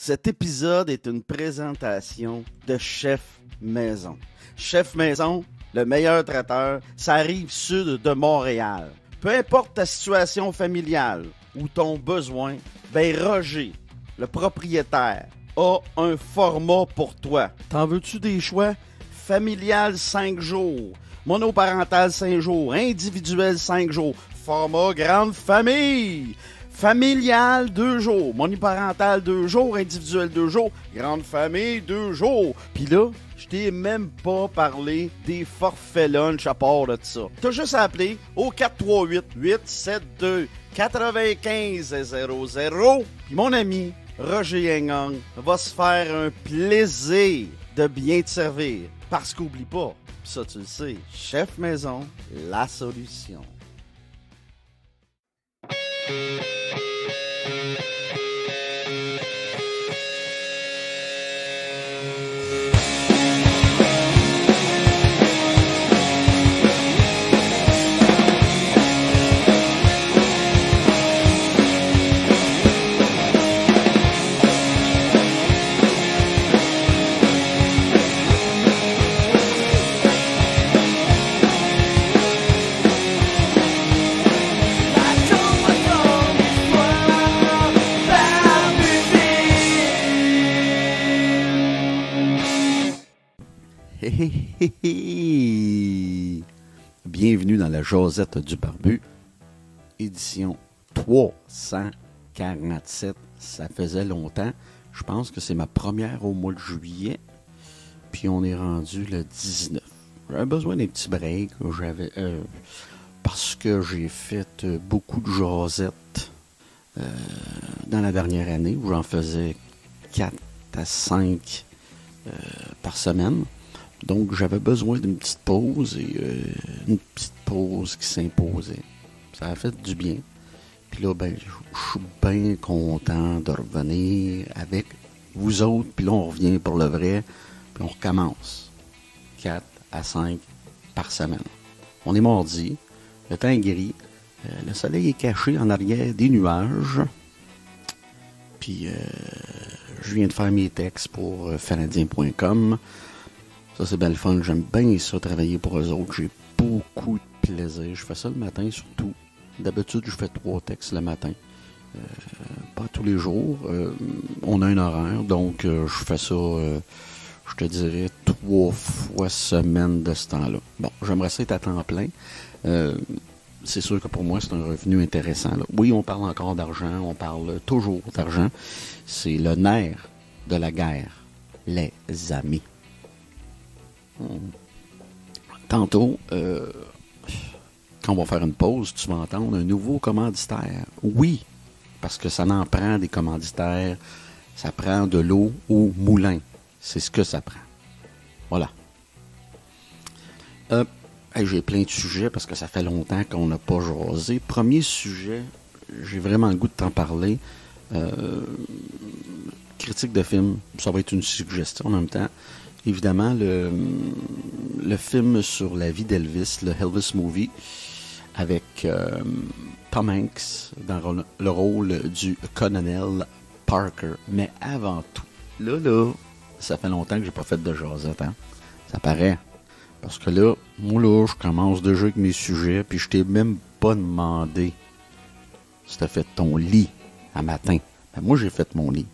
Cet épisode est une présentation de Chef Maison. Chef Maison, le meilleur traiteur, ça arrive sud de Montréal. Peu importe ta situation familiale ou ton besoin, ben Roger, le propriétaire, a un format pour toi. T'en veux-tu des choix? Familial 5 jours, monoparental 5 jours, individuel 5 jours, format grande famille. Familial, 2 jours. Monoparental, 2 jours. Individuel, 2 jours. Grande famille, 2 jours. Puis là, je t'ai même pas parlé des forfaits lunch à part de ça. T'as juste à appeler au 438-872-9500. Puis mon ami Roger Yengang va se faire un plaisir de bien te servir. Parce qu'oublie pas, ça tu le sais, Chef Maison, la solution. Bienvenue dans la Josette du Barbu, édition 347. Ça faisait longtemps. Je pense que c'est ma première au mois de juillet. Puis on est rendu le 19. J'avais besoin d'un petit break. Parce que j'ai fait beaucoup de Josettes dans la dernière année, où j'en faisais 4 à 5 par semaine. Donc, j'avais besoin d'une petite pause et une petite pause qui s'imposait. Ça a fait du bien. Puis là, ben, je suis bien content de revenir avec vous autres. Puis là, on revient pour le vrai. Puis on recommence. 4 à 5 par semaine. On est mardi. Le temps est gris. Le soleil est caché en arrière des nuages. Puis, je viens de faire mes textes pour fanadien.com. Ça, c'est bien le fun. J'aime bien ça, travailler pour eux autres. J'ai beaucoup de plaisir. Je fais ça le matin, surtout. D'habitude, je fais 3 textes le matin. Pas tous les jours. On a un horaire, donc je fais ça, je te dirais, 3 fois semaine de ce temps-là. Bon, j'aimerais ça être à temps plein. C'est sûr que pour moi, c'est un revenu intéressant, là. Oui, on parle encore d'argent. On parle toujours d'argent. C'est le nerf de la guerre. Les amis. Tantôt, quand on va faire une pause, tu vas entendre un nouveau commanditaire. Oui, parce que ça en prend des commanditaires. Ça prend de l'eau au moulin. C'est ce que ça prend. Voilà. J'ai plein de sujets parce que ça fait longtemps qu'on n'a pas jasé. Premier sujet, j'ai vraiment le goût de t'en parler. Critique de film, ça va être une suggestion en même temps. Évidemment, le film sur la vie d'Elvis, le Elvis Movie, avec Tom Hanks dans le rôle du colonel Parker. Mais avant tout, là, ça fait longtemps que j'ai pas fait de jasette, hein? Ça paraît. Parce que là, moi, je commence déjà avec mes sujets, puis je t'ai même pas demandé si t'as fait ton lit à matin. Ben, moi, j'ai fait mon lit.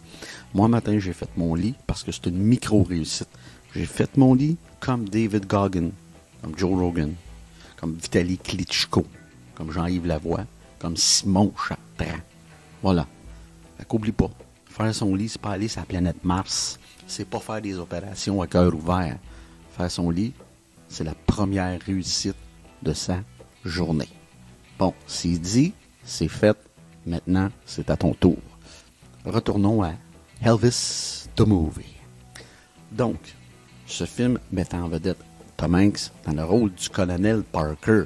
Moi, matin, j'ai fait mon lit parce que c'est une micro-réussite. J'ai fait mon lit comme David Goggin, comme Joe Rogan, comme Vitaly Klitschko, comme Jean-Yves Lavoie, comme Simon Chartrand. Voilà. Fait qu'oublie pas, faire son lit, c'est pas aller sur la planète Mars. C'est pas faire des opérations à cœur ouvert. Faire son lit, c'est la première réussite de sa journée. Bon, c'est dit, c'est fait. Maintenant, c'est à ton tour. Retournons à Elvis the Movie. Donc, ce film mettant en vedette Tom Hanks dans le rôle du colonel Parker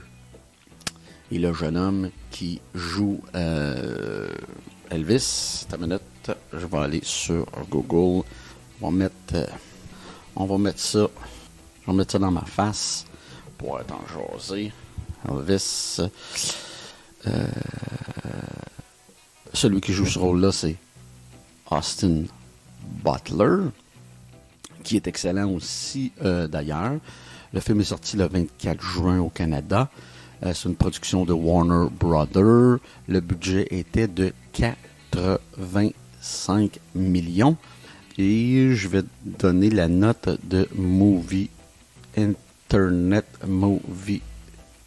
et le jeune homme qui joue Elvis. T'as une minute, je vais aller sur Google. On va mettre ça dans ma face pour être en jasé. Elvis. Celui qui joue ce rôle-là, c'est Austin Butler, qui est excellent aussi d'ailleurs. Le film est sorti le 24 juin au Canada. C'est une production de Warner Brothers. Le budget était de 85 millions. Et je vais donner la note de Movie Internet Movie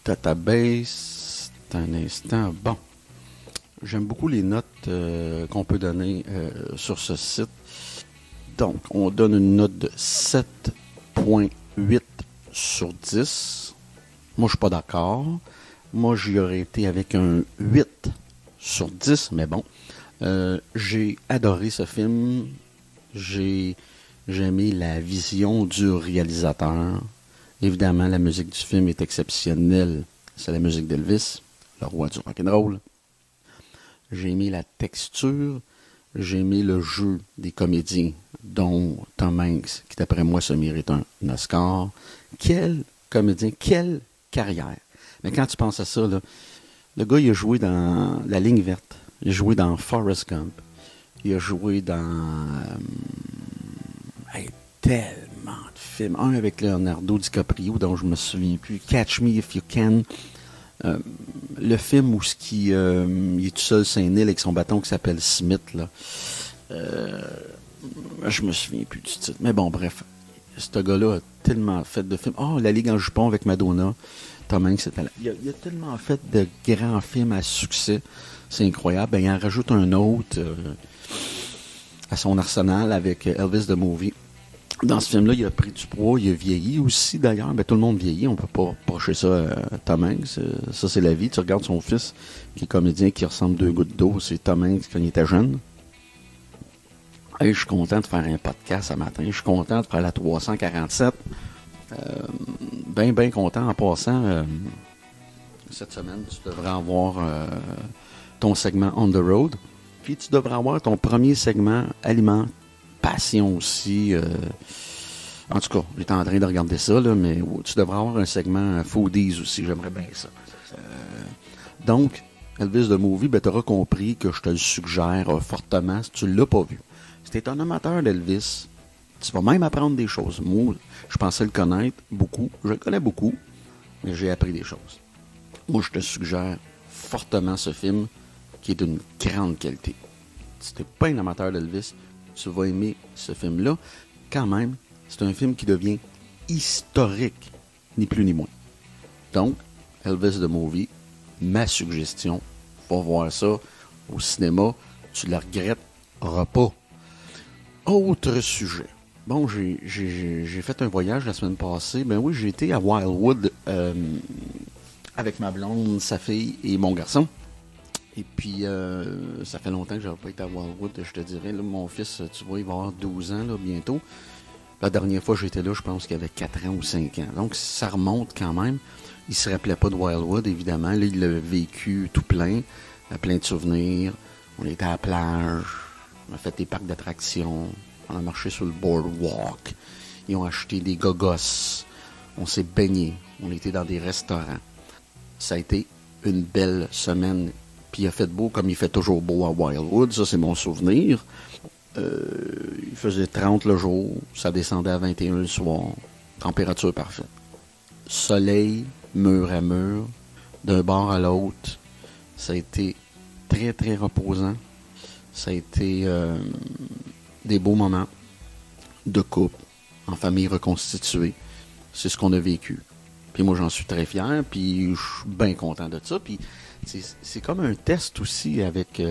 Database. Un instant. Bon. J'aime beaucoup les notes qu'on peut donner sur ce site. Donc, on donne une note de 7.8 sur 10. Moi, je suis pas d'accord. Moi, j'y aurais été avec un 8 sur 10, mais bon. J'ai adoré ce film. J'ai aimé la vision du réalisateur. Évidemment, la musique du film est exceptionnelle. C'est la musique d'Elvis, le roi du rock'n'roll. J'ai aimé la texture. J'ai aimé le jeu des comédiens, dont Tom Hanks, qui d'après moi se mérite un Oscar. Quel comédien, quelle carrière. Mais quand tu penses à ça, là, le gars, il a joué dans La Ligne verte. Il a joué dans Forrest Gump. Il a joué dans tellement de films. Un avec Leonardo DiCaprio, dont je me souviens plus. Catch Me If You Can. Le film où il est tout seul sur une île avec son bâton qui s'appelle Smith. Là. Je me souviens plus du titre. Mais bon, bref. Ce gars-là a tellement fait de films. La Ligue en jupon avec Madonna. Tom Hanks, c'était là. Il a tellement fait de grands films à succès. C'est incroyable. Ben, il en rajoute un autre à son arsenal avec Elvis the Movie. Dans ce film-là, il a pris du poids, il a vieilli aussi d'ailleurs. Ben, tout le monde vieillit, on peut pas reprocher ça à Tom Hanks. Ça, c'est la vie. Tu regardes son fils, qui est comédien, qui ressemble 2 gouttes d'eau. C'est Tom Hanks quand il était jeune. Hey, je suis content de faire un podcast ce matin. Je suis content de faire la 347. Ben content en passant. Cette semaine, tu devrais avoir ton segment On the Road. Puis tu devrais avoir ton premier segment Alimentation aussi. En tout cas, j'étais en train de regarder ça, là, mais tu devrais avoir un segment Foodies aussi. J'aimerais bien ça. Donc, Elvis the Movie, ben, tu auras compris que je te le suggère fortement si tu ne l'as pas vu. Si tu es un amateur d'Elvis, tu vas même apprendre des choses. Moi, je pensais le connaître beaucoup. Je le connais beaucoup, mais j'ai appris des choses. Moi, je te suggère fortement ce film qui est d'une grande qualité. Si tu n'es pas un amateur d'Elvis, tu vas aimer ce film-là. Quand même, c'est un film qui devient historique, ni plus ni moins. Donc, Elvis the Movie, ma suggestion, va voir ça au cinéma. Tu ne le regretteras pas. Autre sujet. Bon, j'ai fait un voyage la semaine passée. Ben oui, j'ai été à Wildwood avec ma blonde, sa fille et mon garçon. Et puis, ça fait longtemps que je n'avais pas été à Wildwood, je te dirais. Là, mon fils, tu vois, il va avoir 12 ans là, bientôt. La dernière fois que j'étais là, je pense qu'il avait 4 ans ou 5 ans. Donc, ça remonte quand même. Il ne se rappelait pas de Wildwood, évidemment. Là, il l'a vécu tout plein, plein de souvenirs. On était à la plage, on a fait des parcs d'attractions, on a marché sur le boardwalk. Ils ont acheté des gogos. On s'est baigné. On était dans des restaurants. Ça a été une belle semaine. Puis il a fait beau comme il fait toujours beau à Wildwood. Ça, c'est mon souvenir. Il faisait 30 le jour. Ça descendait à 21 le soir. Température parfaite. Soleil, mur à mur, d'un bord à l'autre. Ça a été très, très reposant. Ça a été des beaux moments de couple, en famille reconstituée. C'est ce qu'on a vécu. Puis moi, j'en suis très fier, puis je suis bien content de ça. Puis c'est comme un test aussi avec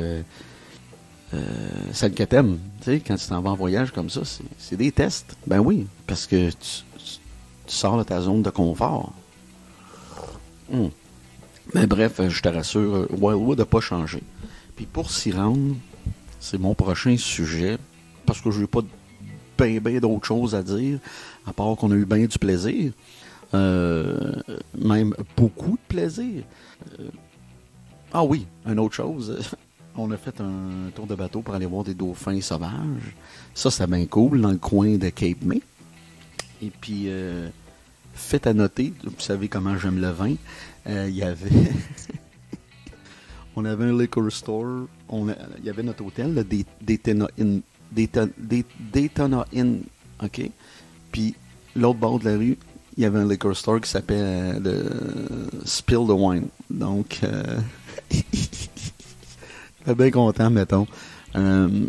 celle que t'aimes. Tu sais, quand tu t'en vas en voyage comme ça, c'est des tests. Ben oui, parce que tu sors de ta zone de confort. Mais bref, je te rassure, Wildwood n'a pas changé. Puis pour s'y rendre, c'est mon prochain sujet, parce que je n'ai pas bien d'autres choses à dire, à part qu'on a eu bien du plaisir. Même beaucoup de plaisir. Ah oui, une autre chose. On a fait un tour de bateau pour aller voir des dauphins sauvages. Ça, c'est bien cool, dans le coin de Cape May. Et puis, fait à noter, vous savez comment j'aime le vin, il y avait... on avait un liquor store, il y avait notre hôtel, le Daytona Inn Daytona Inn, OK? Puis, l'autre bord de la rue, il y avait un liquor store qui s'appelle le Spill the Wine. Donc, j'étais bien content, mettons. Tout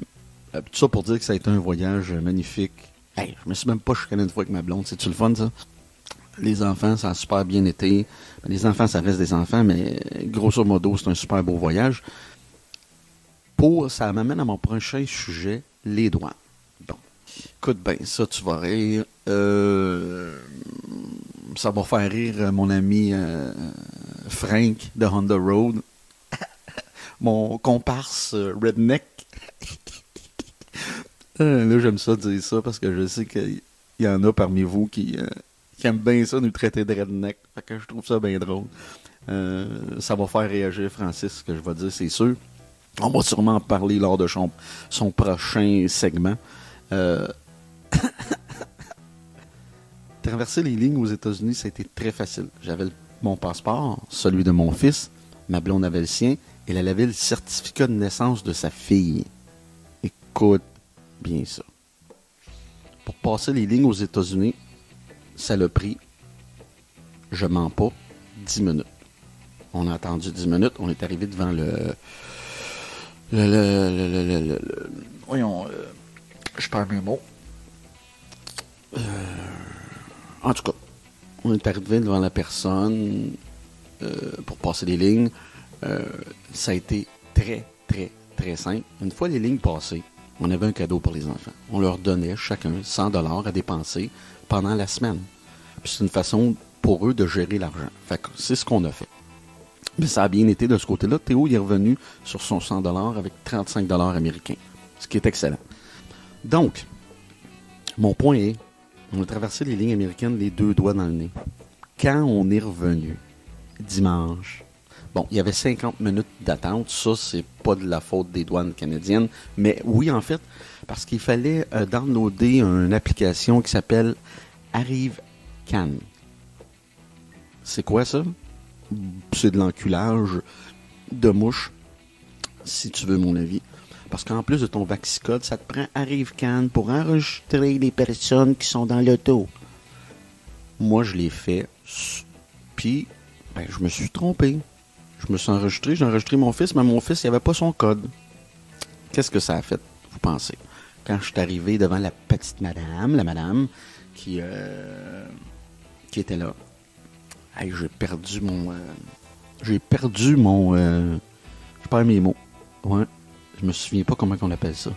ça pour dire que ça a été un voyage magnifique. Hey, je me suis même pas chicané une fois avec ma blonde. C'est-tu le fun, ça? Les enfants, ça a super bien été. Les enfants, ça reste des enfants, mais grosso modo, c'est un super beau voyage. Ça m'amène à mon prochain sujet, les douanes. Bon, écoute bien, ça, tu vas rire. Ça va faire rire mon ami Frank de Honda Road. Mon comparse redneck. Là, j'aime ça dire ça parce que je sais qu'il y en a parmi vous qui aiment bien ça, nous traiter de redneck. Fait que je trouve ça bien drôle. Ça va faire réagir Francis, ce que je vais dire, c'est sûr. On va sûrement en parler lors de son prochain segment. Traverser les lignes aux États-Unis, ça a été très facile. J'avais mon passeport, celui de mon fils, ma blonde avait le sien, et elle avait le certificat de naissance de sa fille. Écoute bien ça. Pour passer les lignes aux États-Unis, ça l'a pris, je mens pas, 10 minutes. On a attendu 10 minutes, on est arrivé devant voyons, je perds mes mots. En tout cas, on est arrivé devant la personne pour passer les lignes. Ça a été très, très, très simple. Une fois les lignes passées, on avait un cadeau pour les enfants. On leur donnait chacun 100$ à dépenser pendant la semaine. Puis c'est une façon pour eux de gérer l'argent. Fait que c'est ce qu'on a fait. Mais ça a bien été de ce côté-là. Théo il est revenu sur son 100$ avec 35$ américains. Ce qui est excellent. Donc, mon point est, on a traversé les lignes américaines les deux doigts dans le nez. Quand on est revenu, dimanche, bon, il y avait 50 minutes d'attente. Ça, c'est pas de la faute des douanes canadiennes. Mais oui, en fait, parce qu'il fallait downloader une application qui s'appelle ArriveCan. C'est quoi ça? C'est de l'enculage de mouche, si tu veux mon avis. Parce qu'en plus de ton Vaxicode, ça te prend ArriveCan pour enregistrer les personnes qui sont dans l'auto. Moi, je l'ai fait. Puis, je me suis trompé. Je me suis enregistré, j'ai enregistré mon fils, mais mon fils, il n'avait pas son code. Qu'est-ce que ça a fait, vous pensez? Quand je suis arrivé devant la petite madame, la madame qui était là, hey, j'ai perdu mon... je perds mes mots. Ouais. Je me souviens pas comment on appelle ça.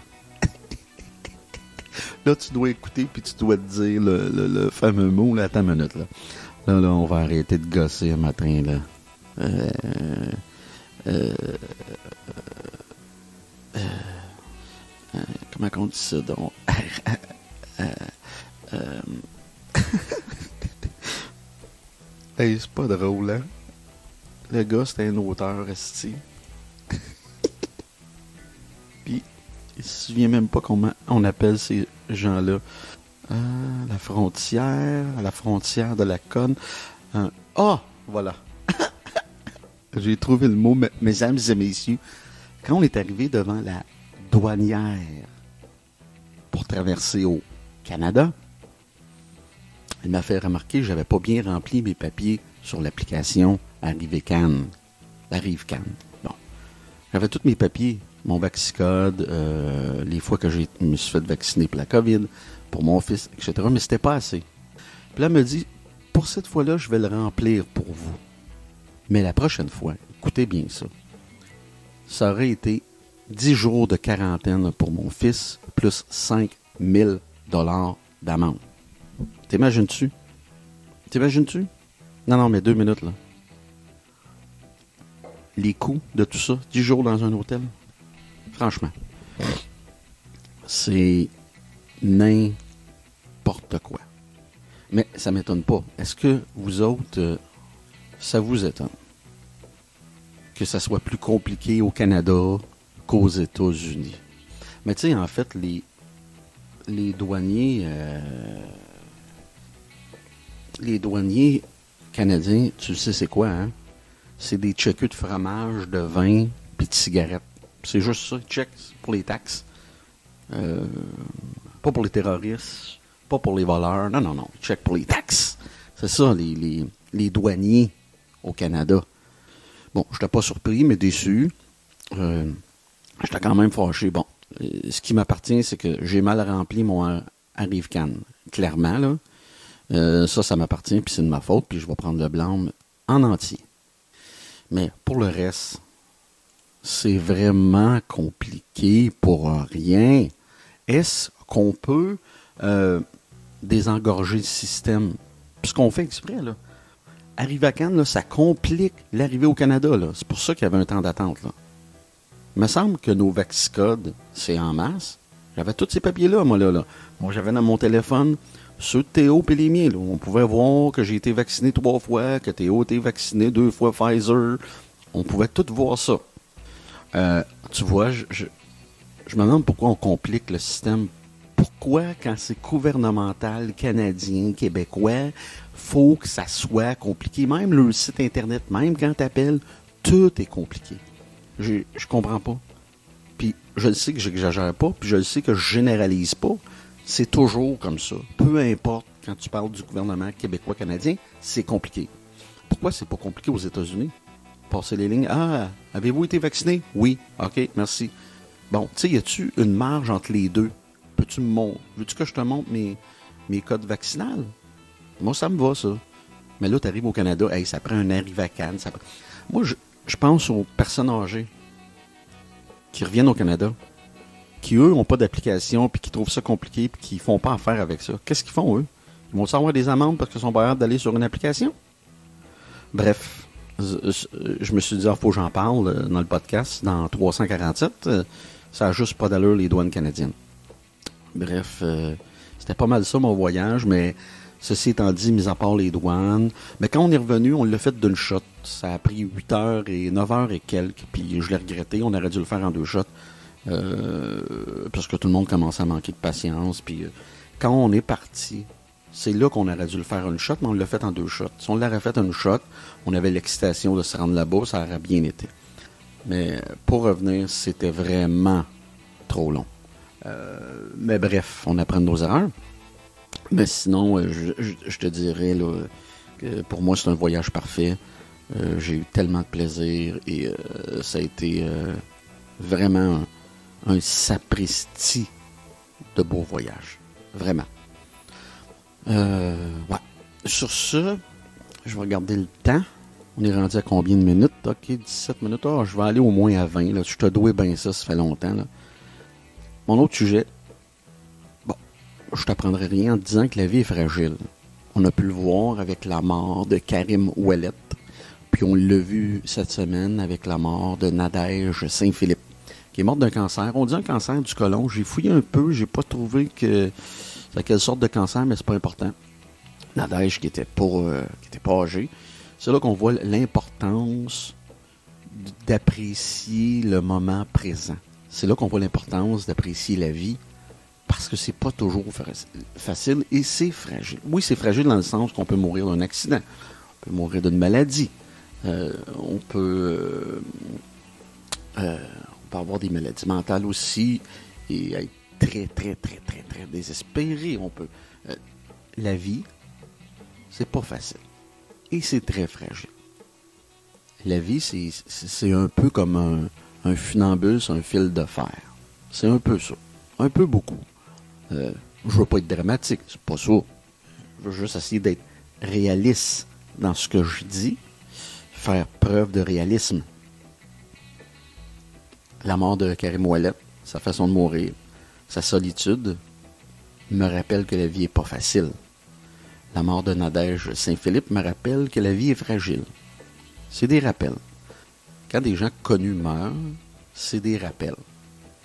Là, tu dois écouter puis tu dois te dire le fameux mot. Là, attends une minute. Là, on va arrêter de gosser un matin. Là. Comment on dit ça donc? Hey, c'est pas drôle, hein? Le gars, c'était un auteur, esti. Puis, il se souvient même pas comment on appelle ces gens-là. La frontière de la conne. Voilà. J'ai trouvé le mot, mesdames et messieurs. Quand on est arrivé devant la douanière pour traverser au Canada, elle m'a fait remarquer que j'avais pas bien rempli mes papiers sur l'application ArriveCan. Bon. J'avais tous mes papiers, mon Vaxicode, les fois que je me suis fait vacciner pour la COVID, pour mon fils, etc. Mais c'était pas assez. Puis là, elle me dit, pour cette fois-là, je vais le remplir pour vous. Mais la prochaine fois, écoutez bien ça, ça aurait été 10 jours de quarantaine pour mon fils, plus 5 000 $ d'amende. T'imagines-tu? Non, mais 2 minutes, là. Les coûts de tout ça, 10 jours dans un hôtel, franchement, c'est n'importe quoi. Mais ça m'étonne pas. Est-ce que vous autres, ça vous étonne que ça soit plus compliqué au Canada qu'aux États-Unis? Mais tu sais, en fait, les douaniers canadiens, tu le sais c'est quoi, hein? C'est des checkers de fromage, de vin, puis de cigarettes. C'est juste ça, check pour les taxes. Euh, Pas pour les terroristes, pas pour les voleurs. Non, non, non. Ils checkent pour les taxes. C'est ça, les douaniers au Canada. Bon, je n'étais pas surpris, mais déçu. J'étais quand même fâché. Bon, ce qui m'appartient, c'est que j'ai mal rempli mon Arrive-Can. Clairement, là. Ça m'appartient, puis c'est de ma faute, puis je vais prendre le blâme en entier. Mais pour le reste, c'est vraiment compliqué pour rien. Est-ce qu'on peut désengorger le système? Puis ce qu'on fait exprès, là. Arriver à Cannes, là, ça complique l'arrivée au Canada, là. C'est pour ça qu'il y avait un temps d'attente, là. Il me semble que nos Vaxicodes, c'est en masse. J'avais tous ces papiers-là, moi, là. Moi, j'avais dans mon téléphone ceux de Théo et les miens, là. On pouvait voir que j'ai été vacciné 3 fois, que Théo a été vacciné 2 fois Pfizer. On pouvait tout voir ça. Tu vois, je me demande pourquoi on complique le système. Pourquoi, quand c'est gouvernemental, canadien, québécois, faut que ça soit compliqué. Même le site Internet, même quand tu appelles, tout est compliqué. Je comprends pas. Puis je le sais que j'exagère pas, puis je le sais que je généralise pas. C'est toujours comme ça. Peu importe, quand tu parles du gouvernement québécois, canadien, c'est compliqué. Pourquoi c'est pas compliqué aux États-Unis? Passer les lignes. Ah, avez-vous été vacciné? Oui. OK, merci. Bon, tu sais, y a-tu une marge entre les deux? Peux-tu me montrer? Veux-tu que je te montre mes codes vaccinales? Moi, ça me va, ça. Mais là, tu arrives au Canada, hey, ça prend un Arrive-à-Cannes. Moi, je pense aux personnes âgées qui reviennent au Canada, qui, eux, n'ont pas d'application, puis qui trouvent ça compliqué, puis qui font pas affaire avec ça. Qu'est-ce qu'ils font, eux? Ils vont avoir des amendes parce qu'ils sont pas capables d'aller sur une application? Bref, je me suis dit, il faut que j'en parle dans le podcast, dans 347. Ça n'a juste pas d'allure, les douanes canadiennes. Bref, c'était pas mal ça, mon voyage, mais ceci étant dit, mis à part les douanes, mais quand on est revenu, on l'a fait d'une shot. Ça a pris 8 heures et 9 heures et quelques, puis je l'ai regretté. On aurait dû le faire en 2 shots, parce que tout le monde commençait à manquer de patience. Puis quand on est parti, c'est là qu'on aurait dû le faire en une shot, mais on l'a fait en 2 shots. Si on l'aurait fait en une shot, on avait l'excitation de se rendre là-bas, ça aurait bien été. Mais pour revenir, c'était vraiment trop long. Mais bref, on apprend de nos erreurs. Mais sinon, je te dirais là, que pour moi, c'est un voyage parfait. J'ai eu tellement de plaisir et ça a été vraiment un sapristi de beau voyage. Vraiment. Ouais. Sur ce, je vais regarder le temps. On est rendu à combien de minutes? OK, 17 minutes. Oh, je vais aller au moins à 20. Là. Je te dois bien ça fait longtemps. Là. Mon autre sujet, bon, je t'apprendrai rien en te disant que la vie est fragile. On a pu le voir avec la mort de Karim Ouellet, puis on l'a vu cette semaine avec la mort de Nadège Saint-Philippe, qui est morte d'un cancer. On dit un cancer du côlon. J'ai fouillé un peu, j'ai pas trouvé que c'est quelle sorte de cancer, mais c'est pas important. Nadège qui était pas âgé. C'est là qu'on voit l'importance d'apprécier le moment présent. C'est là qu'on voit l'importance d'apprécier la vie, parce que c'est pas toujours facile et c'est fragile. Oui, c'est fragile dans le sens qu'on peut mourir d'un accident, on peut mourir d'une maladie, on peut avoir des maladies mentales aussi et être très, très, très, très, très désespéré. La vie, c'est pas facile et c'est très fragile. La vie, c'est un peu comme un funambule sur un fil de fer. C'est un peu ça. Un peu beaucoup. Je veux pas être dramatique, c'est pas ça. Je veux juste essayer d'être réaliste dans ce que je dis. Faire preuve de réalisme. La mort de Karim Ouellet, sa façon de mourir, sa solitude, me rappelle que la vie est pas facile. La mort de Nadège Saint-Philippe me rappelle que la vie est fragile. C'est des rappels. Quand des gens connus meurent, c'est des rappels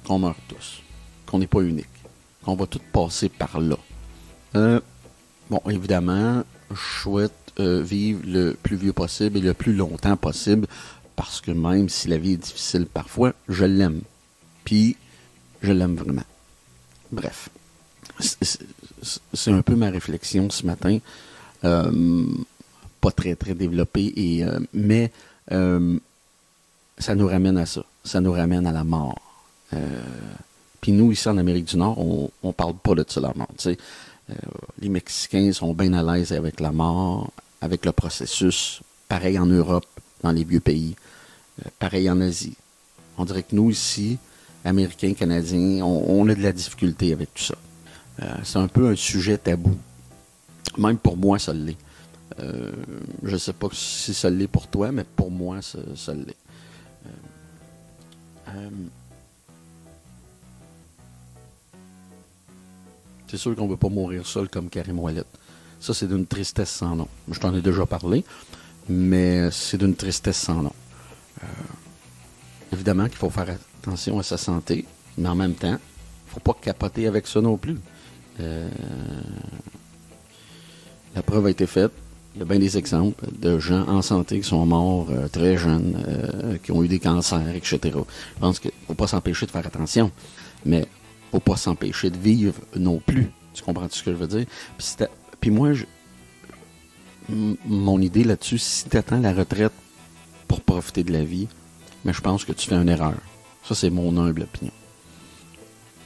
qu'on meurt tous, qu'on n'est pas unique, qu'on va tous passer par là. Bon, évidemment, je souhaite vivre le plus vieux possible et le plus longtemps possible, parce que même si la vie est difficile parfois, je l'aime. Puis, je l'aime vraiment. Bref, c'est un peu ma réflexion ce matin. Pas très, très développée, mais ça nous ramène à ça. Ça nous ramène à la mort. Puis Puis nous, ici en Amérique du Nord, on parle pas de ça, la mort. Les Mexicains sont bien à l'aise avec la mort, avec le processus. Pareil en Europe, dans les vieux pays. Pareil en Asie. On dirait que nous, ici, Américains, Canadiens, on a de la difficulté avec tout ça. C'est un peu un sujet tabou. Même pour moi, ça l'est. Je ne sais pas si ça l'est pour toi, mais pour moi, ça l'est. C'est sûr qu'on ne veut pas mourir seul comme Karim Ouellet. Ça, c'est d'une tristesse sans nom. Je t'en ai déjà parlé, mais c'est d'une tristesse sans nom. Évidemment qu'il faut faire attention à sa santé, mais en même temps, il ne faut pas capoter avec ça non plus. La preuve a été faite. Il y a bien des exemples de gens en santé qui sont morts très jeunes, qui ont eu des cancers, etc. Je pense qu'il ne faut pas s'empêcher de faire attention, mais il ne faut pas s'empêcher de vivre non plus. Tu comprends ce que je veux dire? Puis moi, mon idée là-dessus, si tu attends la retraite pour profiter de la vie, mais je pense que tu fais une erreur. Ça, c'est mon humble opinion.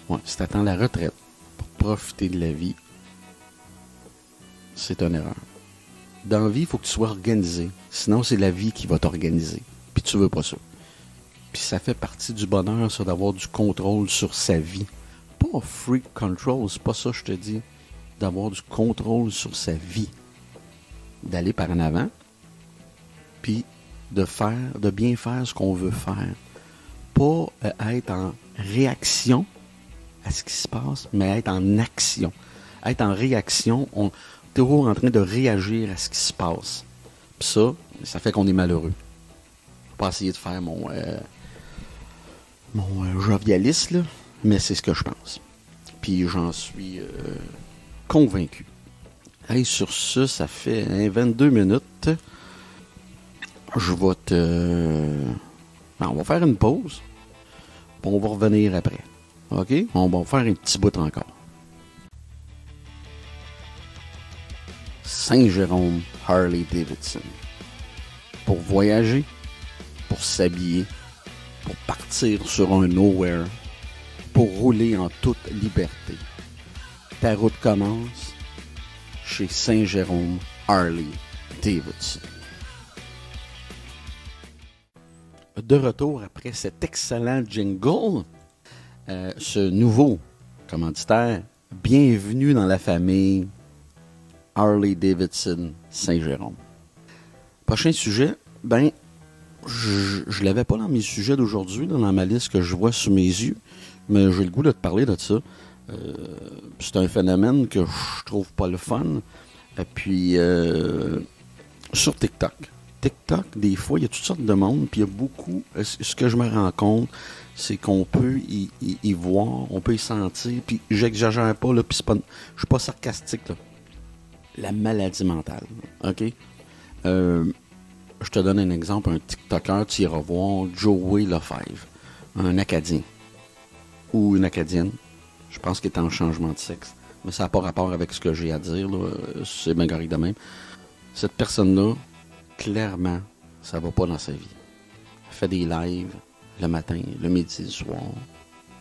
Ouais, si tu attends la retraite pour profiter de la vie, c'est une erreur. Dans la vie, il faut que tu sois organisé. Sinon, c'est la vie qui va t'organiser. Puis tu veux pas ça. Puis ça fait partie du bonheur, ça, d'avoir du contrôle sur sa vie. Pas free control, c'est pas ça que je te dis. D'avoir du contrôle sur sa vie. D'aller par en avant. Puis de bien faire ce qu'on veut faire. Pas être en réaction à ce qui se passe, mais être en action. Être en réaction, toujours en train de réagir à ce qui se passe. Puis ça fait qu'on est malheureux. Je vais pas essayer de faire mon jovialiste, là, mais c'est ce que je pense. Puis j'en suis convaincu. Hey, sur ça fait 22 minutes. Je vais on va faire une pause. Puis on va revenir après. OK? On va faire un petit bout encore. Saint-Jérôme Harley-Davidson. Pour voyager, pour s'habiller, pour partir sur un nowhere, pour rouler en toute liberté. Ta route commence chez Saint-Jérôme Harley-Davidson. De retour après cet excellent jingle, ce nouveau commanditaire, bienvenue dans la famille Harley-Davidson Saint-Jérôme. Prochain sujet, je l'avais pas dans mes sujets d'aujourd'hui, dans ma liste que je vois sous mes yeux, mais j'ai le goût de te parler de ça. C'est un phénomène que je trouve pas le fun. Et puis, sur TikTok. TikTok, des fois, il y a toutes sortes de monde, puis il y a beaucoup... Ce que je me rends compte, c'est qu'on peut y voir, on peut y sentir, puis j'exagère pas, là, puis je suis pas sarcastique, là. La maladie mentale, OK? Je te donne un exemple, un TikToker, tu iras voir Joey Lefebvre, un Acadien, ou une Acadienne, je pense qu'il est en changement de sexe, mais ça n'a pas rapport avec ce que j'ai à dire, là. C'est bien correct de même. Cette personne-là, clairement, ça va pas dans sa vie. Elle fait des lives le matin, le midi, le soir.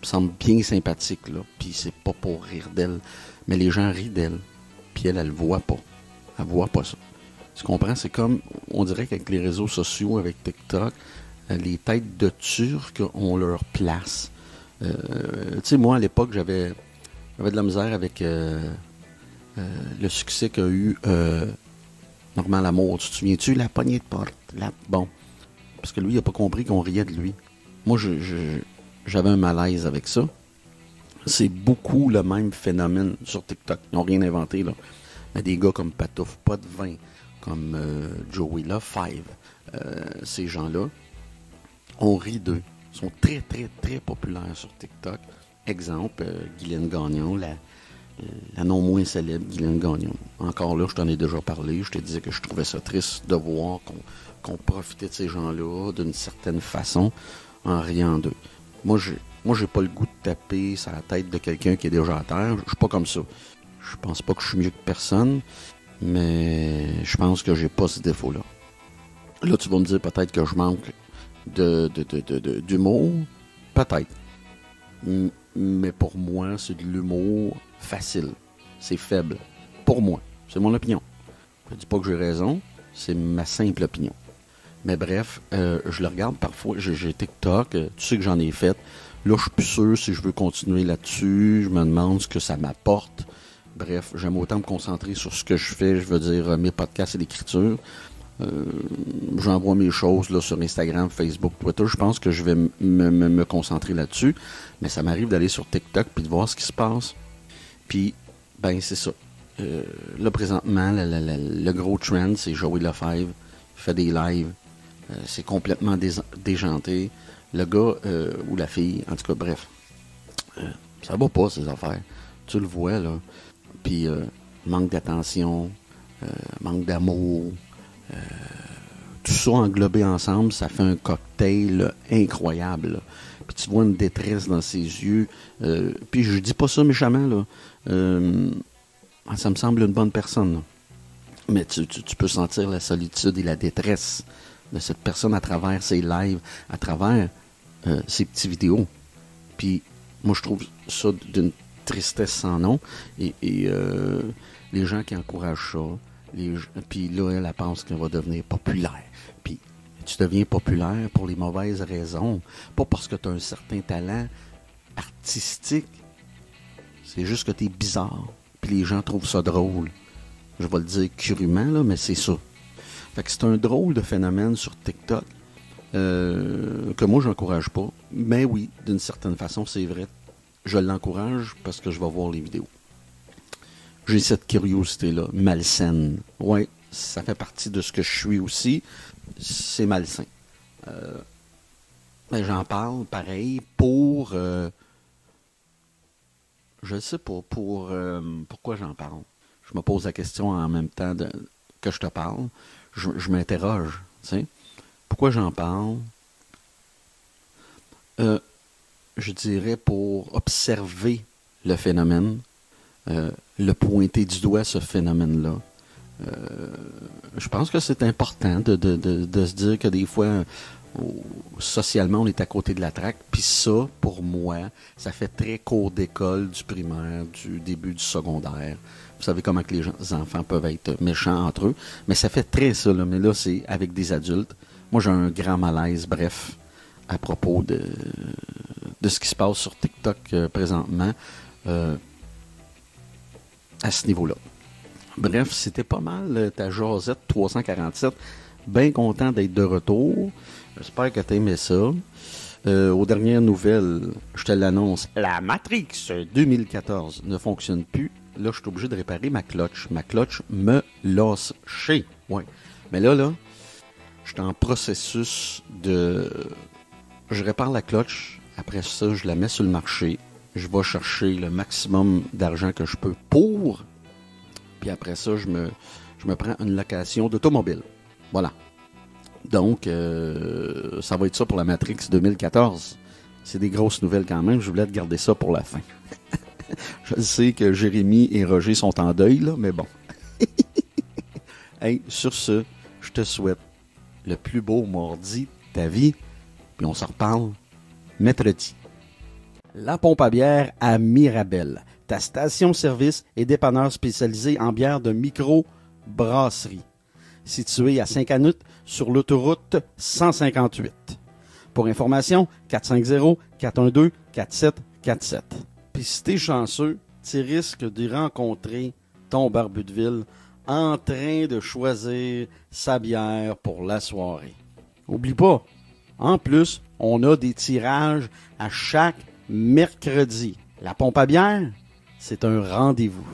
Elle semble bien sympathique, là. Puis c'est pas pour rire d'elle, mais les gens rient d'elle. Puis elle le voit pas. Elle voit pas ça. Tu comprends? C'est comme, on dirait qu'avec les réseaux sociaux, avec TikTok, les têtes de Turcs ont leur place. Tu sais, moi, à l'époque, j'avais de la misère avec le succès qu'a eu Normand Lamour. Tu te souviens-tu? La poignée de porte. Bon. Parce que lui, il n'a pas compris qu'on riait de lui. Moi, j'avais un malaise avec ça. C'est beaucoup le même phénomène sur TikTok. Ils n'ont rien inventé, là. Il y a des gars comme Patouf, pas de vin, comme Joey Lefebvre. Ces gens-là, on rit d'eux. Ils sont très, très, très populaires sur TikTok. Exemple, Guylaine Gagnon, la non moins célèbre Guylaine Gagnon. Encore là, je t'en ai déjà parlé. Je te disais que je trouvais ça triste de voir qu'on profitait de ces gens-là d'une certaine façon en riant d'eux. Moi, j'ai pas le goût de taper sur la tête de quelqu'un qui est déjà à terre. Je suis pas comme ça. Je pense pas que je suis mieux que personne, mais je pense que j'ai pas ce défaut-là. Là, tu vas me dire peut-être que je manque d'humour. Peut-être. mais pour moi, c'est de l'humour facile. C'est faible. Pour moi. C'est mon opinion. Je ne dis pas que j'ai raison, c'est ma simple opinion. Mais bref, je le regarde parfois, j'ai TikTok, tu sais que j'en ai fait. Là, je suis plus sûr si je veux continuer là-dessus, je me demande ce que ça m'apporte. Bref, j'aime autant me concentrer sur ce que je fais, je veux dire mes podcasts et l'écriture. J'envoie mes choses là, sur Instagram, Facebook, Twitter. Je pense que je vais me concentrer là-dessus. Mais ça m'arrive d'aller sur TikTok puis de voir ce qui se passe. Puis, ben c'est ça. Là, présentement, le gros trend, c'est Joey Lefebvre. Il fait des lives. C'est complètement déjanté. Le gars ou la fille, en tout cas, bref. Ça va pas, ces affaires. Tu le vois, là. Puis, manque d'attention, manque d'amour. Tout ça englobé ensemble, ça fait un cocktail incroyable. Là. Puis tu vois une détresse dans ses yeux. Puis je dis pas ça méchamment, là. Ça me semble une bonne personne. Là. Mais tu peux sentir la solitude et la détresse de cette personne à travers ses lives, à travers ses petites vidéos. Puis moi, je trouve ça d'une tristesse sans nom. Et les gens qui encouragent ça, puis là, elle pense qu'elle va devenir populaire. Puis tu deviens populaire pour les mauvaises raisons. Pas parce que tu as un certain talent artistique. C'est juste que tu es bizarre. Puis les gens trouvent ça drôle. Je vais le dire crûment, là, mais c'est ça. Fait que c'est un drôle de phénomène sur TikTok que moi, je n'encourage pas. Mais oui, d'une certaine façon, c'est vrai. Je l'encourage parce que je vais voir les vidéos. J'ai cette curiosité-là, malsaine. Oui, ça fait partie de ce que je suis aussi. C'est malsain. Mais j'en parle, pareil, pour... je ne sais pas, pourquoi j'en parle. Je me pose la question en même temps que je te parle. Je m'interroge, tu sais. Pourquoi j'en parle? Je dirais pour observer le phénomène, le pointer du doigt, ce phénomène-là. Je pense que c'est important de se dire que des fois, socialement, on est à côté de la traque. Puis ça, pour moi, ça fait très cours d'école du primaire, du début du secondaire. Vous savez comment que les enfants peuvent être méchants entre eux. Mais ça fait très ça, là. Mais là, c'est avec des adultes. Moi, j'ai un grand malaise, bref, à propos de ce qui se passe sur TikTok présentement à ce niveau-là. Bref, c'était pas mal ta Josette 347. Bien content d'être de retour. J'espère que tu aimé ça. Aux dernières nouvelles, je te l'annonce, la Matrix 2014 ne fonctionne plus. Là, je suis obligé de réparer ma clutch. Ma clutch me lâché. Ouais. Mais là, je suis en processus de... Je répare la clutch. Après ça, je la mets sur le marché. Je vais chercher le maximum d'argent que je peux pour. Puis après ça, je me prends une location d'automobile. Voilà. Donc, ça va être ça pour la Matrix 2014. C'est des grosses nouvelles quand même. Je voulais te garder ça pour la fin. Je sais que Jérémy et Roger sont en deuil, là, mais bon. Hey, sur ce, je te souhaite le plus beau mardi de ta vie. Puis on s'en reparle mercredi. La Pompe à bière à Mirabel. Ta station-service et dépanneur spécialisé en bière de micro-brasserie. Situé à Saint-Canute sur l'autoroute 158. Pour information, 450-412-4747. Puis si t'es chanceux, tu risques de rencontrer ton barbu de ville en train de choisir sa bière pour la soirée. Oublie pas, en plus, on a des tirages à chaque mercredi. La Pompe à bière, c'est un rendez-vous.